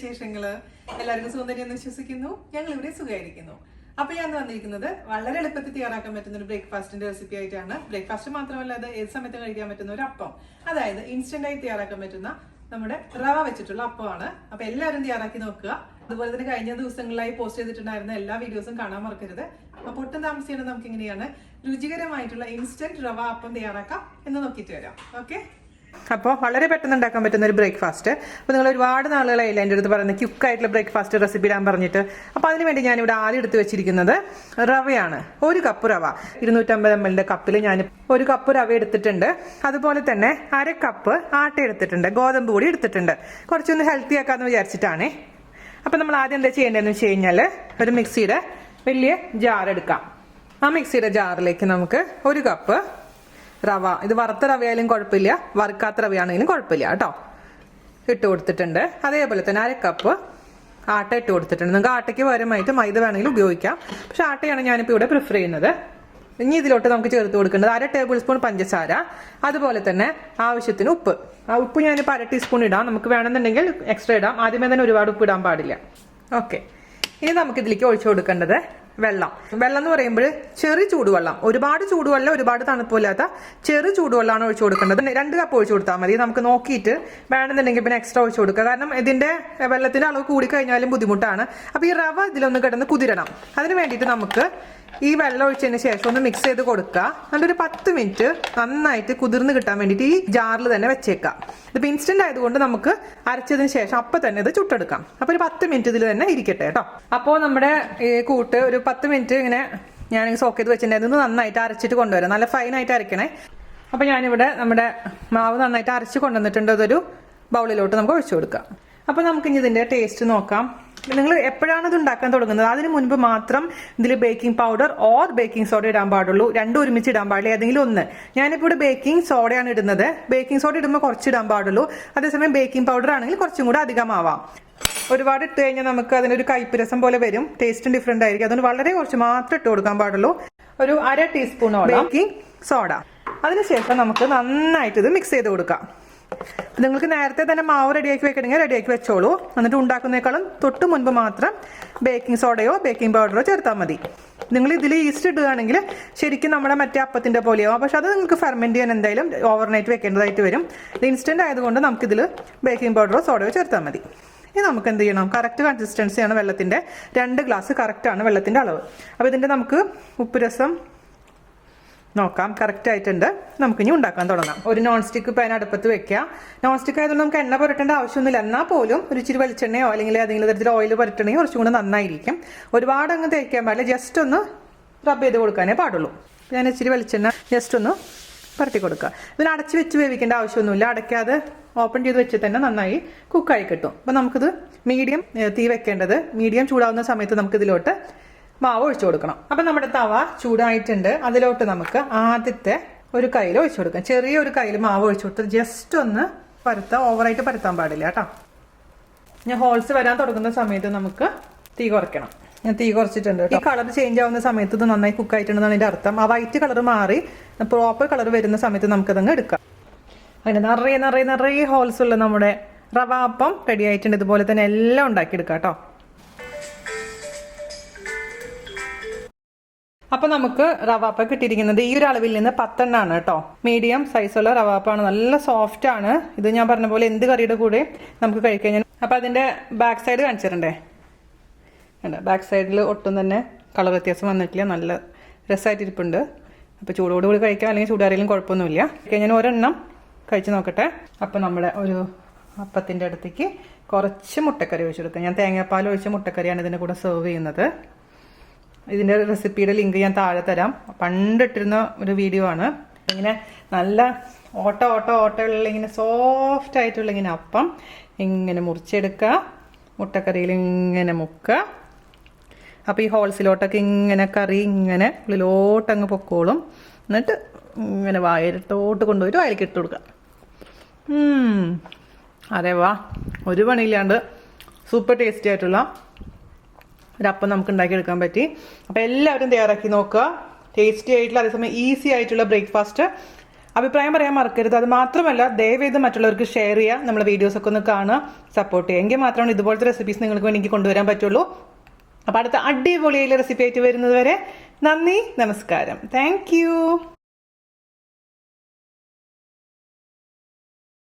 വിശേഷങ്ങള്? എല്ലാവർക്കും സുന്ദരിയെന്ന് വിശ്വസിക്കുന്നു. ഞങ്ങൾ ഇവിടെ സുഖമായിരിക്കുന്നു. അപ്പൊ ഞാൻ വന്നിരിക്കുന്നത് വളരെ എളുപ്പത്തിൽ തയ്യാറാക്കാൻ പറ്റുന്ന ഒരു ബ്രേക്ക്ഫാസ്റ്റിന്റെ റെസിപ്പി ആയിട്ടാണ്. ബ്രേക്ക്ഫാസ്റ്റ് മാത്രമല്ല, അത് ഏത് സമയത്ത് കഴിക്കാൻ പറ്റുന്ന ഒരു അപ്പം, അതായത് ഇൻസ്റ്റന്റ് ആയി തയ്യാറാക്കാൻ പറ്റുന്ന നമ്മുടെ റവ വെച്ചിട്ടുള്ള അപ്പമാണ്. അപ്പൊ എല്ലാവരും തയ്യാറാക്കി നോക്കുക. അതുപോലെ തന്നെ കഴിഞ്ഞ ദിവസങ്ങളിലായി പോസ്റ്റ് ചെയ്തിട്ടുണ്ടായിരുന്ന എല്ലാ വീഡിയോസും കാണാൻ മറക്കരുത്. അപ്പൊ ഒട്ടും താമസിച്ചാണ് നമുക്ക് ഇങ്ങനെയാണ് രുചികരമായിട്ടുള്ള ഇൻസ്റ്റന്റ് റവ അപ്പം തയ്യാറാക്കാം എന്ന് നോക്കിയിട്ട് വരാം. ഓക്കെ, അപ്പോൾ വളരെ പെട്ടെന്ന് ഉണ്ടാക്കാൻ പറ്റുന്ന ഒരു ബ്രേക്ക്ഫാസ്റ്റ്. അപ്പോൾ നിങ്ങൾ ഒരുപാട് നാളുകളായില്ല എൻ്റെ അടുത്ത് പറയുന്നത് ക്യുക്കായിട്ടുള്ള ബ്രേക്ക്ഫാസ്റ്റ് റെസിപ്പി ഇടാൻ പറഞ്ഞിട്ട്. അപ്പോൾ അതിനുവേണ്ടി ഞാനിവിടെ ആദ്യം എടുത്ത് വെച്ചിരിക്കുന്നത് റവയാണ്. 1 കപ്പ് റവ, 250 ml കപ്പിൽ ഞാൻ 1 കപ്പ് റവ എടുത്തിട്ടുണ്ട്. അതുപോലെ തന്നെ 1/2 കപ്പ് ആട്ട എടുത്തിട്ടുണ്ട്, ഗോതമ്പ് പൊടി എടുത്തിട്ടുണ്ട്. കുറച്ചൊന്ന് ഹെൽത്തി ആക്കാമെന്ന് വിചാരിച്ചിട്ടാണ്. അപ്പം നമ്മൾ ആദ്യം എന്താ ചെയ്യേണ്ടതെന്ന് വെച്ച് കഴിഞ്ഞാൽ, ഒരു മിക്സിയുടെ വലിയ ജാർ എടുക്കാം. ആ മിക്സിയുടെ ജാറിലേക്ക് നമുക്ക് 1 കപ്പ് റവ, ഇത് വറുത്ത റവയായാലും കുഴപ്പമില്ല, വറുക്കാത്ത റവയാണെങ്കിലും കുഴപ്പമില്ല കേട്ടോ, ഇട്ട് കൊടുത്തിട്ടുണ്ട്. അതേപോലെ തന്നെ 1/2 കപ്പ് ആട്ട ഇട്ട് കൊടുത്തിട്ടുണ്ട്. നിങ്ങൾക്ക് ആട്ടയ്ക്ക് പകരമായിട്ട് മൈദ വേണമെങ്കിലും ഉപയോഗിക്കാം, പക്ഷെ ആട്ടയാണ് ഞാനിപ്പോൾ ഇവിടെ പ്രിഫർ ചെയ്യുന്നത്. ഇനി ഇതിലോട്ട് നമുക്ക് ചേർത്ത് കൊടുക്കേണ്ടത് 1/2 ടേബിൾ സ്പൂൺ പഞ്ചസാര, അതുപോലെ തന്നെ ആവശ്യത്തിന് ഉപ്പ്. ആ ഉപ്പ് ഞാനിപ്പോൾ 1/2 ടീസ്പൂൺ ഇടാം, നമുക്ക് വേണമെന്നുണ്ടെങ്കിൽ എക്സ്ട്രാ ഇടാം. ആദ്യമേ തന്നെ ഒരുപാട് ഉപ്പ് ഇടാൻ പാടില്ല. ഓക്കെ, ഇനി നമുക്ക് ഇതിലേക്ക് ഒഴിച്ചു കൊടുക്കേണ്ടത് വെള്ളം. വെള്ളം എന്ന് പറയുമ്പോൾ ചെറു ചൂടുവെള്ളം, ഒരുപാട് ചൂടുവെള്ളം, ഒരുപാട് തണുപ്പില്ലാത്ത ചെറു ചൂടുവെള്ളമാണ് ഒഴിച്ചു കൊടുക്കേണ്ടത്. 2 കപ്പ് ഒഴിച്ചു കൊടുത്താൽ മതി. നമുക്ക് നോക്കിയിട്ട് വേണമെന്നുണ്ടെങ്കിൽ പിന്നെ എക്സ്ട്രാ ഒഴിച്ചു കൊടുക്കുക, കാരണം ഇതിന്റെ വെള്ളത്തിന്റെ അളവ് കൂടിക്കഴിഞ്ഞാലും ബുദ്ധിമുട്ടാണ്. അപ്പൊ ഈ റവ ഇതിലൊന്ന് കിടന്ന് കുതിരണം. അതിന് വേണ്ടിയിട്ട് നമുക്ക് ഈ വെള്ളം ഒഴിച്ചതിന് ശേഷം ഒന്ന് മിക്സ് ചെയ്ത് കൊടുക്കുക. നല്ലൊരു 10 മിനിറ്റ് നന്നായിട്ട് കുതിർന്ന് കിട്ടാൻ വേണ്ടിയിട്ട് ഈ ജാറിൽ തന്നെ വെച്ചേക്കാം. ഇതിപ്പോൾ ഇൻസ്റ്റന്റ് ആയതുകൊണ്ട് നമുക്ക് അരച്ചതിന് ശേഷം അപ്പം തന്നെ ഇത് ചുട്ടെടുക്കാം. അപ്പോൾ ഒരു 10 മിനിറ്റ് ഇതിൽ തന്നെ ഇരിക്കട്ടെ കേട്ടോ. അപ്പോൾ നമ്മുടെ ഈ കൂട്ട് ഒരു 10 മിനിറ്റ് ഇങ്ങനെ ഞാൻ സോക്ക് ചെയ്ത് വെച്ചിട്ടുണ്ടായിരുന്നു. നന്നായിട്ട് അരച്ചിട്ട് കൊണ്ടുവരാം, നല്ല ഫൈനായിട്ട് അരക്കണേ. അപ്പോൾ ഞാനിവിടെ നമ്മുടെ മാവ് നന്നായിട്ട് അരച്ച് കൊണ്ടുവന്നിട്ടുണ്ട്. അതൊരു ബൗളിലോട്ട് നമുക്ക് ഒഴിച്ചു കൊടുക്കാം. അപ്പോൾ നമുക്കിനി ഇതിൻ്റെ ടേസ്റ്റ് നോക്കാം. നിങ്ങൾ എപ്പോഴാണ് ഇത് ഉണ്ടാക്കാൻ തുടങ്ങുന്നത് അതിന് മുൻപ് മാത്രം ഇതിൽ baking powder or baking soda ഇടാൻ പാടുള്ളൂ. രണ്ടും ഒരുമിച്ച് ഇടാൻ പാടില്ല, ഏതെങ്കിലും ഒന്ന്. ഞാനിപ്പോൾ ഇവിടെ ബേക്കിംഗ് സോഡയാണ് ഇടുന്നത്. ബേക്കിംഗ് സോഡ ഇടുമ്പോൾ കുറച്ച് ഇടാൻ പാടുള്ളൂ. അതേസമയം ബേക്കിംഗ് പൗഡർ ആണെങ്കിൽ കുറച്ചും കൂടെ അധികമാവാം. ഒരുപാട് ഇട്ട് കഴിഞ്ഞാൽ നമുക്ക് അതിനൊരു കയ്പ്പ് രസം പോലെ വരും, ടേസ്റ്റും ഡിഫറെന്റ് ആയിരിക്കും. അതുകൊണ്ട് വളരെ കുറച്ച് മാത്രം ഇട്ട് കൊടുക്കാൻ പാടുള്ളൂ. ഒരു 1/2 ടീസ്പൂണോളം ബേക്കിംഗ് സോഡ. അതിനുശേഷം നമുക്ക് നന്നായിട്ട് ഇത് മിക്സ് ചെയ്ത് കൊടുക്കാം. നിങ്ങൾക്ക് നേരത്തെ തന്നെ മാവ് റെഡിയാക്കി വെക്കണമെങ്കിൽ റെഡിയാക്കി വെച്ചോളൂ. എന്നിട്ട് ഉണ്ടാക്കുന്നേക്കാളും തൊട്ട് മുൻപ് മാത്രം ബേക്കിംഗ് സോഡയോ ബേക്കിംഗ് പൗഡറോ ചേർത്താൽ മതി. നിങ്ങൾ ഇതിൽ ഈസ്റ്റ് ഇടുകയാണെങ്കിൽ ശരിക്കും നമ്മുടെ മറ്റേ അപ്പത്തിൻ്റെ പോലെയാവും. പക്ഷെ അത് നിങ്ങൾക്ക് ഫെർമെൻറ്റ് ചെയ്യാൻ എന്തായാലും ഓവർനൈറ്റ് വെക്കേണ്ടതായിട്ട് വരും. ഇത് ഇൻസ്റ്റന്റ് ആയതുകൊണ്ട് നമുക്കിതിൽ ബേക്കിംഗ് പൗഡറോ സോഡയോ ചേർത്താൽ മതി. ഇനി നമുക്ക് എന്ത് ചെയ്യണം, കറക്റ്റ് കൺസിസ്റ്റൻസിയാണ് വെള്ളത്തിൻ്റെ. 2 ഗ്ലാസ് കറക്റ്റാണ് വെള്ളത്തിൻ്റെ അളവ്. അപ്പോൾ ഇതിൻ്റെ നമുക്ക് ഉപ്പ് രസം നോക്കാം, കറക്റ്റ് ആയിട്ടുണ്ട്. നമുക്കിനി ഉണ്ടാക്കാൻ തുടങ്ങാം. ഒരു നോൺ സ്റ്റിക്ക് പാൻ അടുപ്പത്ത് വെക്കുക. നോൺ സ്റ്റിക്ക് ആയതുകൊണ്ട് നമുക്ക് എണ്ണ പുരട്ടേണ്ട ആവശ്യമൊന്നുമില്ല. എന്നാൽ പോലും ഒരു ഇച്ചിരി വെളിച്ചെണ്ണയോ അല്ലെങ്കിൽ ഏതെങ്കിലും തരത്തിൽ ഓയിൽ പുരട്ടണമെങ്കിൽ കുറച്ചും കൂടെ നന്നായിരിക്കും. ഒരുപാട് അങ്ങ് തേക്കാൻ പാടില്ല, ജസ്റ്റ് ഒന്ന് റബ്ബ് ചെയ്ത് കൊടുക്കാനേ പാടുള്ളൂ. ഞാൻ ഇച്ചിരി വെളിച്ചെണ്ണ ജസ്റ്റ് ഒന്ന് പുരട്ടി കൊടുക്കുക. ഇതിന് അടച്ച് വെച്ച് വേവിക്കേണ്ട ആവശ്യമൊന്നുമില്ല. അടയ്ക്കാതെ ഓപ്പൺ ചെയ്ത് വെച്ച് തന്നെ നന്നായി കുക്കായി കിട്ടും. അപ്പം നമുക്കിത് മീഡിയം തീ വെക്കേണ്ടത്. മീഡിയം ചൂടാവുന്ന സമയത്ത് നമുക്കിതിലോട്ട് മാവ് ഒഴിച്ചു കൊടുക്കണം. അപ്പം നമ്മുടെ തവ ചൂടായിട്ടുണ്ട്. അതിലോട്ട് നമുക്ക് ആദ്യത്തെ ഒരു കയ്യിൽ ഒഴിച്ചു കൊടുക്കാം. ചെറിയൊരു കയ്യിൽ മാവ് ഒഴിച്ചു കൊടുത്ത് ജസ്റ്റ് ഒന്ന് പരത്താം, ഓവറായിട്ട് പരത്താൻ പാടില്ല കേട്ടോ. ഞാൻ ഹോൾസ് വരാൻ തുടങ്ങുന്ന സമയത്ത് നമുക്ക് തീ കുറയ്ക്കണം. ഞാൻ തീ കുറച്ചിട്ടുണ്ട്. ഈ കളർ ചേഞ്ച് ആവുന്ന സമയത്ത് ഇത് നന്നായി കുക്കായിട്ടുണ്ടെന്നാണ് ഇതിൻ്റെ അർത്ഥം. ആ വൈറ്റ് കളർ മാറി പ്രോപ്പർ കളർ വരുന്ന സമയത്ത് നമുക്കതങ്ങ് എടുക്കാം. അങ്ങനെ നിറയെ ഹോൾസ് ഉള്ള നമ്മുടെ റവ അപ്പം റെഡി ആയിട്ടുണ്ട്. ഇതുപോലെ തന്നെ എല്ലാം ഉണ്ടാക്കിയെടുക്കാം കേട്ടോ. അപ്പൊ നമുക്ക് റവാപ്പ കിട്ടിയിരിക്കുന്നത് ഈ ഒരു അളവിൽ നിന്ന് 10 എണ്ണമാണ് കേട്ടോ. മീഡിയം സൈസുള്ള റവാപ്പാണ്, നല്ല സോഫ്റ്റ് ആണ്. ഇത് ഞാൻ പറഞ്ഞ പോലെ എന്ത് കറിയുടെ കൂടെ നമുക്ക് കഴിക്കാൻ. അപ്പൊ അതിന്റെ ബാക്ക് സൈഡ് കാണിച്ചിട്ടുണ്ടേ, ബാക്ക് സൈഡിൽ ഒട്ടും തന്നെ കളർ വ്യത്യാസം വന്നിട്ടില്ല, നല്ല രസമായിട്ടിരിപ്പുണ്ട്. അപ്പോൾ ചൂടോടുകൂടി കഴിക്കാം, അല്ലെങ്കിൽ ചൂടാറിയാലും കുഴപ്പമൊന്നുമില്ല. ഞാൻ ഒരെണ്ണം കഴിച്ച് നോക്കട്ടെ. അപ്പം നമ്മുടെ ഒരു അപ്പത്തിൻ്റെ അടുത്തേക്ക് കുറച്ച് മുട്ടക്കറി ഒഴിച്ചു കൊടുക്കാം. ഞാൻ തേങ്ങാപ്പാൽ ഒഴിച്ച മുട്ടക്കറിയാണ് ഇതിൻ്റെ കൂടെ സെർവ് ചെയ്യുന്നത്. ഇതിൻ്റെ റെസിപ്പിയുടെ ലിങ്ക് ഞാൻ താഴെ തരാം. പണ്ടിട്ടിരുന്ന ഒരു വീഡിയോ ആണ്. ഇങ്ങനെ നല്ല ഓട്ടയുള്ള ഇങ്ങനെ സോഫ്റ്റ് ആയിട്ടുള്ള ഇങ്ങനെ അപ്പം ഇങ്ങനെ മുറിച്ചെടുക്കുക, മുട്ടക്കറിയിൽ ഇങ്ങനെ മുക്കുക. അപ്പോൾ ഈ ഹോൾസിലോട്ടൊക്കെ ഇങ്ങനെ കറി ഇങ്ങനെ ഉള്ളിലോട്ടങ്ങ് പൊക്കോളും. എന്നിട്ട് ഇങ്ങനെ വായത്തോട്ട് കൊണ്ടുപോയിട്ട് വായിലേക്ക് ഇട്ട് കൊടുക്കുക. അതെ വാ, ഒരു പണിയില്ലാണ്ട് സൂപ്പർ ടേസ്റ്റി ആയിട്ടുള്ള ഒരപ്പം നമുക്ക് ഉണ്ടാക്കിയെടുക്കാൻ പറ്റി. അപ്പോൾ എല്ലാവരും തയ്യാറാക്കി നോക്കുക. ടേസ്റ്റി ആയിട്ടുള്ള, അതേസമയം ഈസി ആയിട്ടുള്ള ബ്രേക്ക്ഫാസ്റ്റ് അഭിപ്രായം പറയാൻ മറക്കരുത്. അത് മാത്രമല്ല ദയവേത് മറ്റുള്ളവർക്ക് ഷെയർ ചെയ്യുക, നമ്മളെ വീഡിയോസൊക്കെ ഒന്ന് കാണുക, സപ്പോർട്ട് ചെയ്യുക. എങ്കിൽ മാത്രമാണ് ഇതുപോലത്തെ റെസിപ്പീസ് നിങ്ങൾക്ക് വേണ്ടി എനിക്ക് കൊണ്ടുവരാൻ പറ്റുള്ളൂ. അപ്പോൾ അടുത്ത അടിപൊളിയിലെ റെസിപ്പി ആയിട്ട് വരുന്നത് വരെ നന്ദി, നമസ്കാരം. താങ്ക്